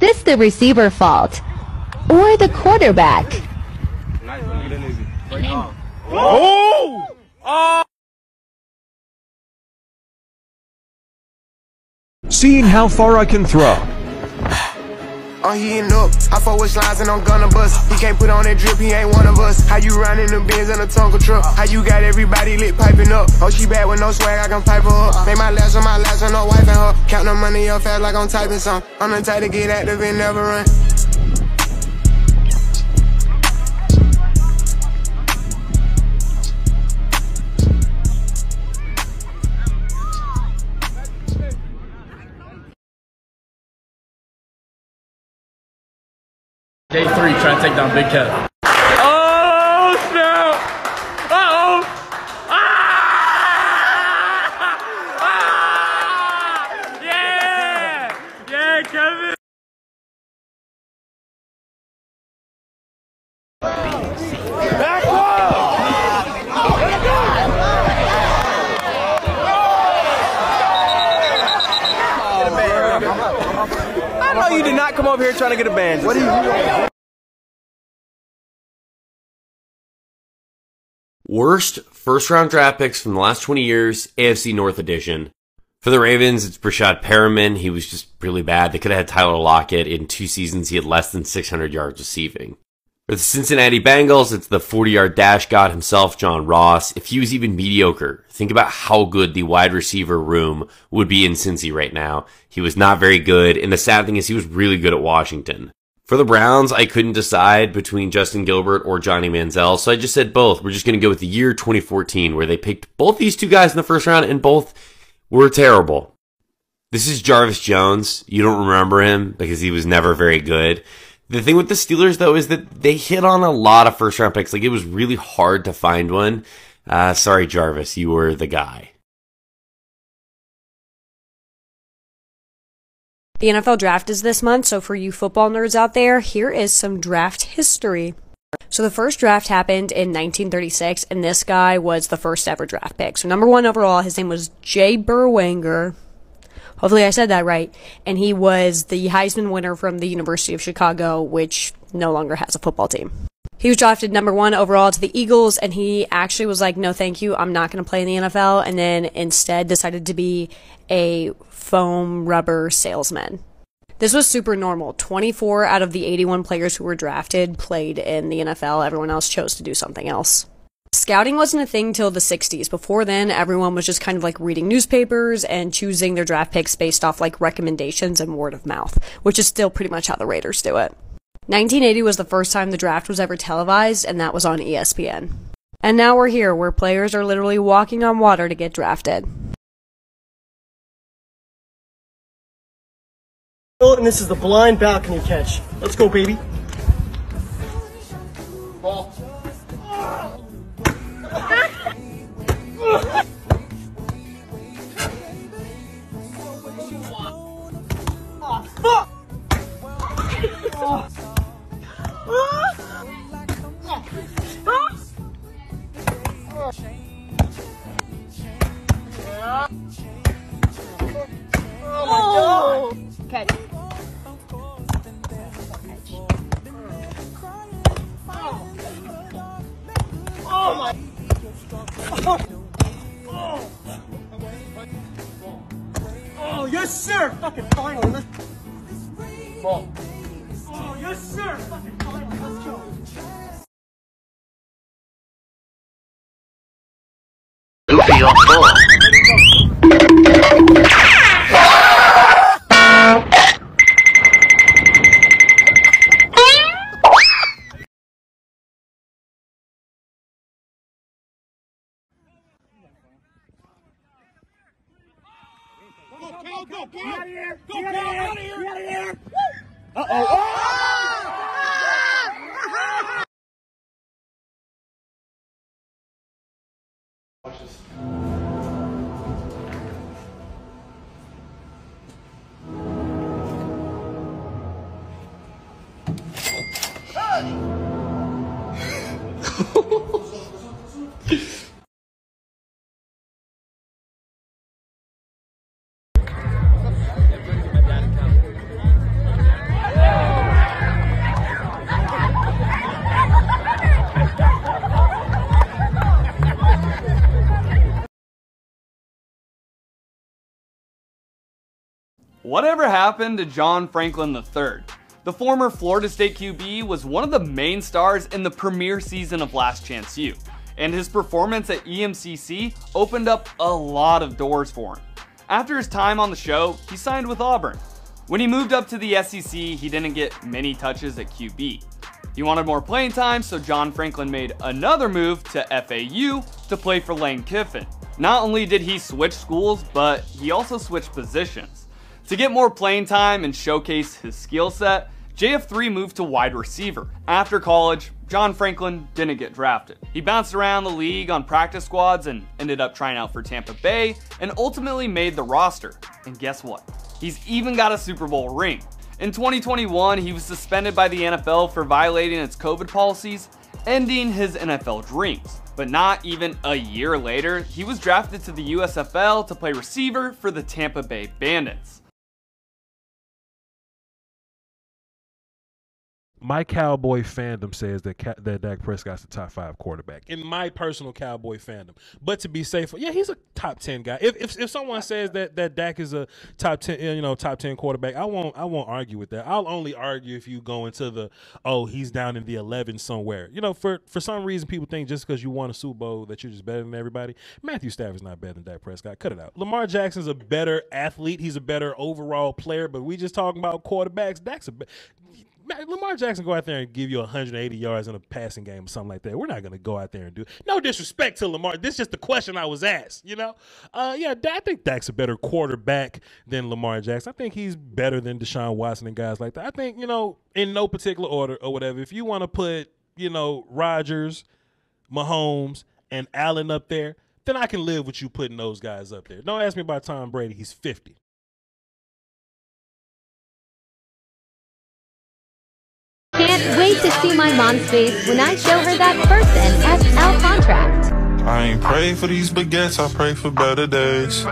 this the receiver fault? Or the quarterback? Oh! Oh! Seeing how far I can throw. I'm heating up, I fuck with slides and I'm gonna bust. He can't put on that drip, he ain't one of us. How you riding the Benz in a Tonka truck? How you got everybody lit piping up? Oh, she bad with no swag, I can pipe her up. Make my last on no wife and her. Count the money up fast like I'm typing some. I'm the type to get active and never run. Day 3, trying to take down Big Kev. Oh, snap! Uh-oh! Ah! Yeah! Yeah, Kevin! Back I know you did not come over here trying to get a band. What are you? Worst first-round draft picks from the last 20 years, AFC North edition. For the Ravens, it's Brashad Perriman. He was just really bad. They could have had Tyler Lockett. In 2 seasons, he had less than 600 yards receiving. For the Cincinnati Bengals, it's the 40-yard dash god himself, John Ross. If he was even mediocre, think about how good the wide receiver room would be in Cincy right now. He was not very good, and the sad thing is he was really good at Washington. For the Browns, I couldn't decide between Justin Gilbert or Johnny Manziel, so I just said both. We're just going to go with the year 2014, where they picked both these two guys in the first round, and both were terrible. This is Jarvis Jones. You don't remember him because he was never very good. The thing with the Steelers, though, is that they hit on a lot of first-round picks. Like, it was really hard to find one. Sorry, Jarvis, you were the guy. The NFL draft is this month, so for you football nerds out there, here is some draft history. So the first draft happened in 1936, and this guy was the first ever draft pick. So number 1 overall, his name was Jay Berwanger. Hopefully I said that right. And he was the Heisman winner from the University of Chicago, which no longer has a football team. He was drafted number 1 overall to the Eagles, and he actually was like, no thank you, I'm not going to play in the NFL, and then instead decided to be a foam rubber salesman. This was super normal. 24 out of the 81 players who were drafted played in the NFL. Everyone else chose to do something else. Scouting wasn't a thing till the 60s. Before then, everyone was just kind of like reading newspapers and choosing their draft picks based off like recommendations and word of mouth, which is still pretty much how the Raiders do it. 1980 was the first time the draft was ever televised, and that was on ESPN. And now we're here, where players are literally walking on water to get drafted. And this is the blind balcony catch. Let's go, baby. Ball. Oh, fuck! Oh! Catch. Oh my! Oh yes, sir! Fucking finally, let's. Ball. Oh yes, sir! Fucking finally, let's go. Goofy on ball. Go, get out of here! Go, get out of here! Get out of here! Uh-oh! Watch this. Whatever happened to John Franklin III? The former Florida State QB was one of the main stars in the premier season of Last Chance U, and his performance at EMCC opened up a lot of doors for him. After his time on the show, he signed with Auburn. When he moved up to the SEC, he didn't get many touches at QB. He wanted more playing time, so John Franklin made another move to FAU to play for Lane Kiffin. Not only did he switch schools, but he also switched positions. To get more playing time and showcase his skill set, JF3 moved to wide receiver. After college, John Franklin didn't get drafted. He bounced around the league on practice squads and ended up trying out for Tampa Bay and ultimately made the roster. And guess what? He's even got a Super Bowl ring. In 2021, he was suspended by the NFL for violating its COVID policies, ending his NFL dreams. But not even a year later, he was drafted to the USFL to play receiver for the Tampa Bay Bandits. My Cowboy fandom says that that Dak Prescott's the top 5 quarterback in my personal Cowboy fandom. But to be safe, yeah, he's a top 10 guy. If someone says that Dak is a top 10, top 10 quarterback, I won't argue with that. I'll only argue if you go into the he's down in the 11 somewhere. For some reason people think just because you won a Super Bowl that you're just better than everybody. Matthew Stafford's not better than Dak Prescott. Cut it out. Lamar Jackson's a better athlete. He's a better overall player. But we just talking about quarterbacks. Lamar Jackson go out there and give you 180 yards in a passing game or something like that. We're not going to go out there and do it. No disrespect to Lamar. This is just the question I was asked, I think Dak's a better quarterback than Lamar Jackson. I think he's better than Deshaun Watson and guys like that. I think, in no particular order or whatever, if you want to put, Rodgers, Mahomes, and Allen up there, then I can live with you putting those guys up there. Don't ask me about Tom Brady. He's 50. Can't wait to see my mom's face when I show her that first NFL contract. I ain't pray for these baguettes, I pray for better days.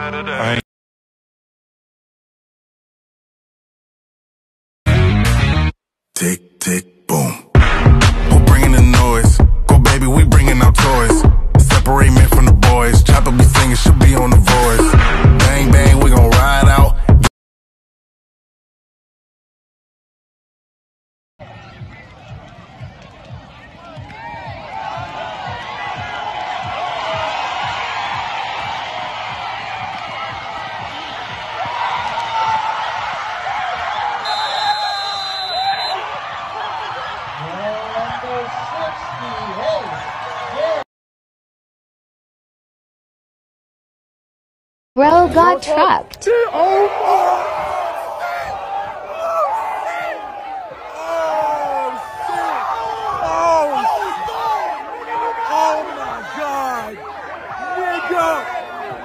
Tick, tick, boom. Who bringing the noise? Go baby, we bringing our toys. Separate men from the boys. Chopper be singing, she'll be on the voice. Bang, bang, we gon' ride out. Bro got trucked.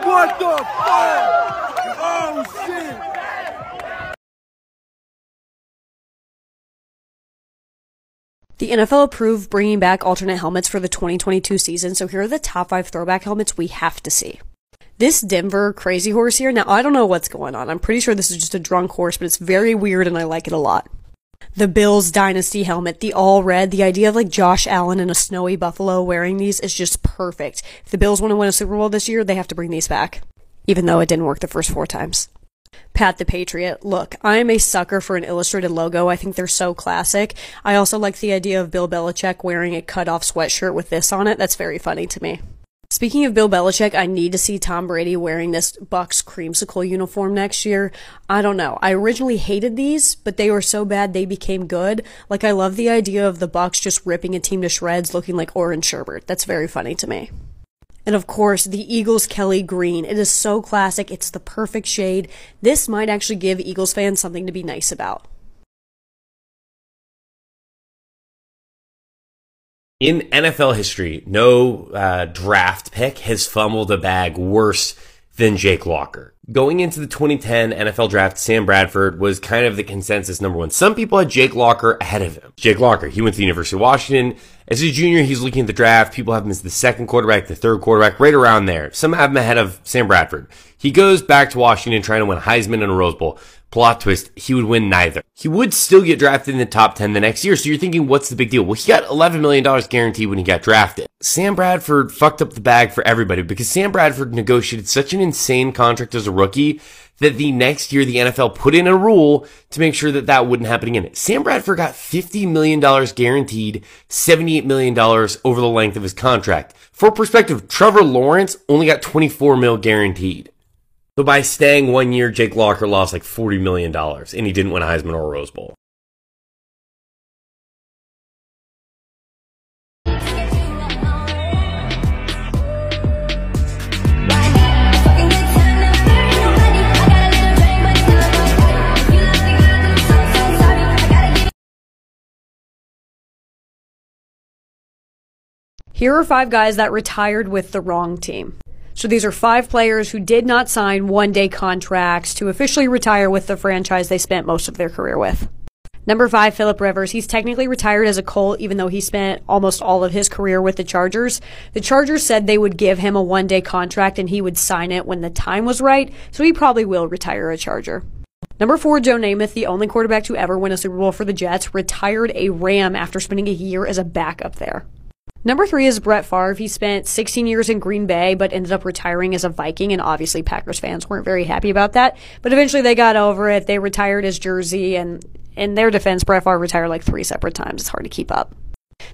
What the fuck? Oh shit! The NFL approved bringing back alternate helmets for the 2022 season, so here are the top 5 throwback helmets we have to see. This Denver Crazy Horse here, now I don't know what's going on. I'm pretty sure this is just a drunk horse, but it's very weird and I like it a lot. The Bills Dynasty helmet, the all red, the idea of like Josh Allen and a snowy buffalo wearing these is just perfect. If the Bills want to win a Super Bowl this year, they have to bring these back. Even though it didn't work the first 4 times. Pat the Patriot. Look, I am a sucker for an illustrated logo. I think they're so classic. I also like the idea of Bill Belichick wearing a cut-off sweatshirt with this on it. That's very funny to me. Speaking of Bill Belichick, I need to see Tom Brady wearing this Bucks creamsicle uniform next year. I don't know. I originally hated these, but they were so bad they became good. Like, I love the idea of the Bucks just ripping a team to shreds looking like orange sherbet. That's very funny to me. And of course, the Eagles Kelly green. It is so classic. It's the perfect shade. This might actually give Eagles fans something to be nice about. In NFL history, no draft pick has fumbled a bag worse than Jake Locker. Going into the 2010 NFL draft, Sam Bradford was kind of the consensus number 1. Some people had Jake Locker ahead of him. Jake Locker, he went to the University of Washington. As a junior, he's looking at the draft. People have him as the 2nd quarterback, the 3rd quarterback, right around there. Some have him ahead of Sam Bradford. He goes back to Washington trying to win Heisman and a Rose Bowl. Plot twist, he would win neither. He would still get drafted in the top 10 the next year, so you're thinking, what's the big deal? Well, he got $11 million guaranteed when he got drafted. Sam Bradford fucked up the bag for everybody because Sam Bradford negotiated such an insane contract as a rookie that the next year the NFL put in a rule to make sure that that wouldn't happen again. Sam Bradford got $50 million guaranteed, $78 million over the length of his contract. For perspective, Trevor Lawrence only got $24 million guaranteed. So by staying 1 year, Jake Locker lost like $40 million, and he didn't win a Heisman or a Rose Bowl. Here are 5 guys that retired with the wrong team. So these are 5 players who did not sign one-day contracts to officially retire with the franchise they spent most of their career with. Number 5, Phillip Rivers. He's technically retired as a Colt, even though he spent almost all of his career with the Chargers. The Chargers said they would give him a one-day contract and he would sign it when the time was right, so he probably will retire a Charger. Number 4, Joe Namath, the only quarterback to ever win a Super Bowl for the Jets, retired a Ram after spending a year as a backup there. Number 3 is Brett Favre. He spent 16 years in Green Bay, but ended up retiring as a Viking, and obviously Packers fans weren't very happy about that. But eventually they got over it. They retired his jersey, and in their defense, Brett Favre retired like 3 separate times. It's hard to keep up.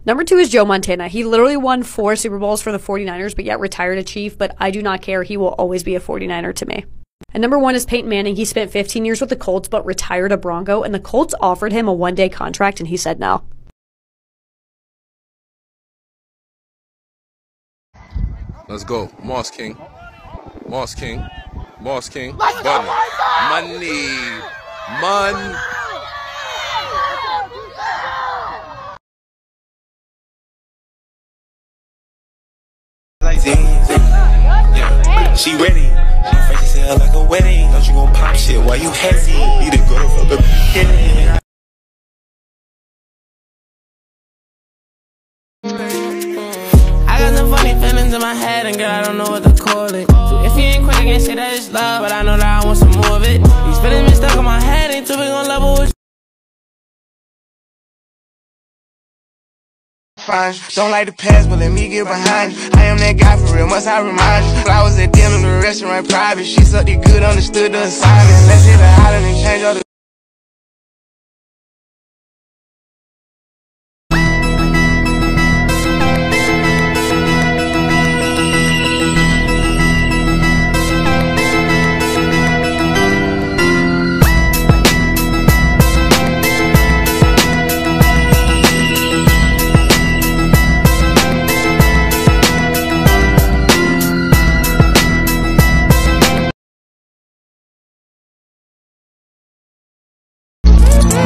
Number 2 is Joe Montana. He literally won 4 Super Bowls for the 49ers, but yet retired a Chief, but I do not care. He will always be a 49er to me. And number 1 is Peyton Manning. He spent 15 years with the Colts, but retired a Bronco, and the Colts offered him a one-day contract, and he said no. Let's go. Moss King. Moss King. Moss King. Money. Money. Yeah. She ready. She face it like a wedding. Don't you gon' pop shit while you hazy. Need to go from the beginning. I got some funny feelings in my head, and girl, I don't know what to call it. So if you ain't quick, I can't say that it's love, but I know that I want some more of it. These feelings been stuck in my head, ain't too big on level with. Fine. Don't like the past, but let me get behind you. I am that guy for real, must I remind you? Flowers at dinner, the restaurant private. She sucked it good, understood the assignment. Let's hit the island and change all the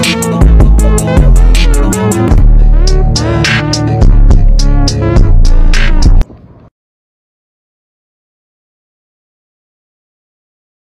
Thank you.